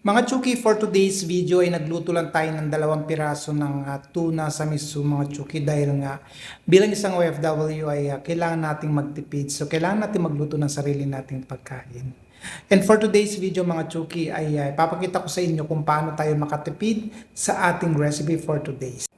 Mga Chuki, for today's video ay nagluto lang tayo ng 2 piraso ng tuna sa miso mga Chuki dahil nga bilang isang OFW ay kailangan nating magtipid. So kailangan natin magluto ng sarili nating pagkain. And for today's video mga Chuki ay papakita ko sa inyo kung paano tayo makatipid sa ating recipe for today's.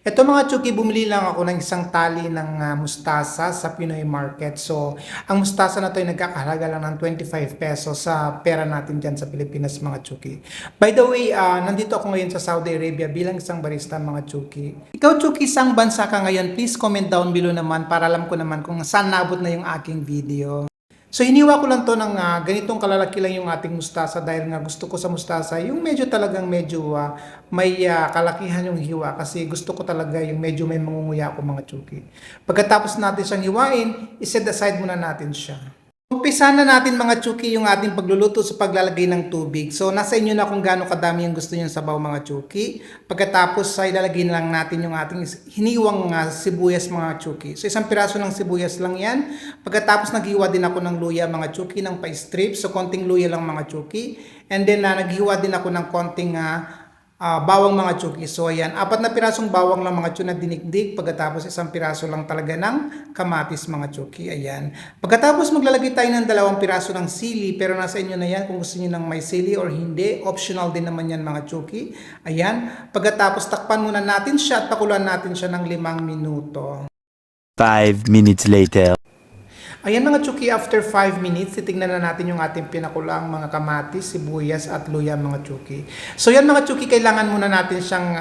Ito mga Chuki, bumili lang ako ng isang tali ng mustasa sa Pinoy Market. So, ang mustasa na to ay nagkakahalaga lang ng 25 pesos sa pera natin dyan sa Pilipinas mga Chuki. By the way, nandito ako ngayon sa Saudi Arabia bilang isang barista mga Chuki. Ikaw Chuki, isang bansa ka ngayon? Please comment down below naman para alam ko naman kung saan nabot na yung aking video. So hiniwa ko lang to ng ganitong kalalaki lang yung ating mustasa dahil nga gusto ko sa mustasa yung medyo talagang medyo may kalakihan yung hiwa kasi gusto ko talaga yung medyo may mangunguya ako mga Chuki. Pagkatapos natin siyang hiwain, iset aside muna natin siya. Umpisa na natin mga Chuki yung ating pagluluto sa paglalagay ng tubig. So nasa inyo na kung gaano kadami yung gusto nyo sabaw mga Chuki. Pagkatapos ay ilalagay na lang natin yung ating hiniwang sibuyas mga Chuki. So 1 piraso ng sibuyas lang yan. Pagkatapos naghiwa din ako ng luya mga Chuki ng pa-strip. So konting luya lang mga Chuki. And then naghiwa din ako ng konting bawang mga Chuki. So ayan, 4 na pirasong bawang lang mga Chuki na dinikdik. Pagkatapos 1 piraso lang talaga ng kamatis mga Chuki. Ayan. Pagkatapos maglalagay tayo ng 2 piraso ng sili. Pero nasa inyo na yan kung gusto niyo ng may sili or hindi. Optional din naman yan mga Chuki. Ayan. Pagkatapos takpan muna natin siya at pakuluan natin siya ng 5 minuto. 5 minutes later. Ayan mga Chuki, after 5 minutes, titignan na natin yung ating pinakulang mga kamatis, sibuyas at luya mga Chuki. So yan mga Chuki, kailangan muna natin siyang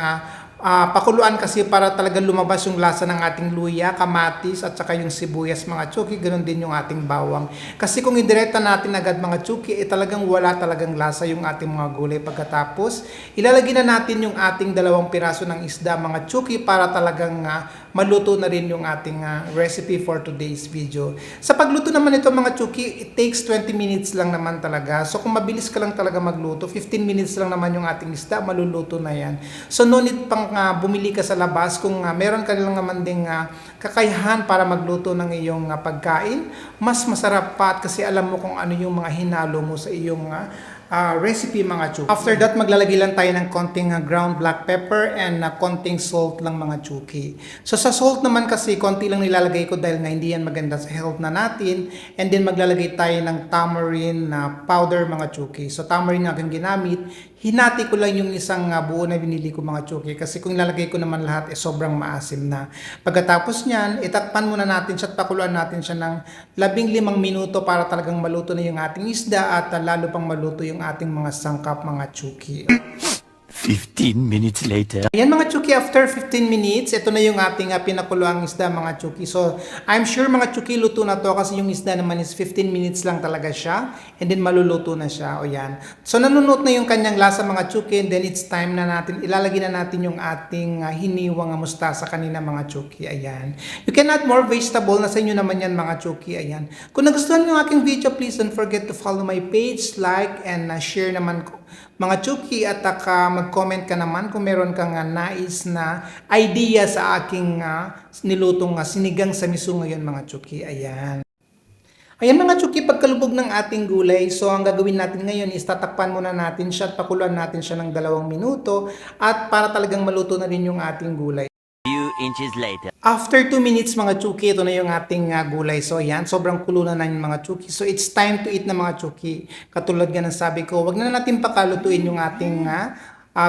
pakuluan kasi para talaga lumabas yung lasa ng ating luya, kamatis at saka yung sibuyas mga Chuki, ganoon din yung ating bawang. Kasi kung idireta natin agad mga Chuki, talagang wala talagang lasa yung ating mga gulay. Pagkatapos, ilalagay na natin yung ating 2 piraso ng isda mga Chuki para talagang maluto na rin yung ating recipe for today's video. Sa pagluto naman ito mga Chuki, it takes 20 minutes lang naman talaga. So kung mabilis ka lang talaga magluto, 15 minutes lang naman yung ating isda, maluluto na yan. So no need pang bumili ka sa labas kung meron ka lang naman ding kakayahan para magluto ng iyong pagkain. Mas masarap pa kasi alam mo kung ano yung mga hinalo mo sa iyong recipe mga Chuki. After that, maglalagay lang tayo ng konting ground black pepper and konting salt lang mga Chuki. So sa salt naman kasi, konti lang nilalagay ko dahil nga hindi yan maganda sa health na natin. And then maglalagay tayo ng tamarind powder mga Chuki. So tamarind na aking ginamit. Hinati ko lang yung isang buo na binili ko mga Chuki kasi kung ilalagay ko naman lahat sobrang maasim na. Pagkatapos nyan, itakpan muna natin siya at pakuluan natin siya ng 15 minuto para talagang maluto na yung ating isda at lalo pang maluto yung ating mga sangkap mga Chuki. 15 minutes later. Ayan mga Chuki, after 15 minutes, ito na yung ating pinakuluang isda mga Chuki. So, I'm sure mga Chuki, luto na to kasi yung isda naman is 15 minutes lang talaga siya. And then maluluto na siya. O yan. So, nanunot na yung kanyang lasa mga Chuki. And then it's time na natin, ilalagay na natin yung ating hiniwang mustasa kanina mga Chuki. Ayan. You can add more vegetable. Nasa inyo naman yan mga Chuki. Ayan. Kung nagustuhan yung aking video, please don't forget to follow my page, like, and share naman ko mga Chuki at mag-comment ka naman kung meron kang nais na idea sa aking nilutong sinigang sa miso ngayon mga Chuki. Ayan. Ayan mga Chuki, pagkalubog ng ating gulay, so ang gagawin natin ngayon is tatakpan muna natin siya at pakuluan natin siya ng 2 minuto at para talagang maluto na rin yung ating gulay. Inches later. After 2 minutes mga Chuki, ito na yung ating gulay. So yan, sobrang kulo na yung mga Chuki. So it's time to eat na mga Chuki. Katulad nga ng sabi ko, wag na natin pakalutuin yung ating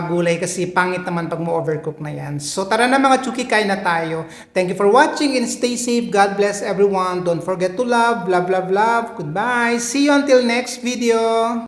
gulay kasi pangit naman pag mo-overcook na yan. So tara na mga Chuki, kain na tayo. Thank you for watching and stay safe. God bless everyone. Don't forget to love, love, love, love. Goodbye. See you until next video.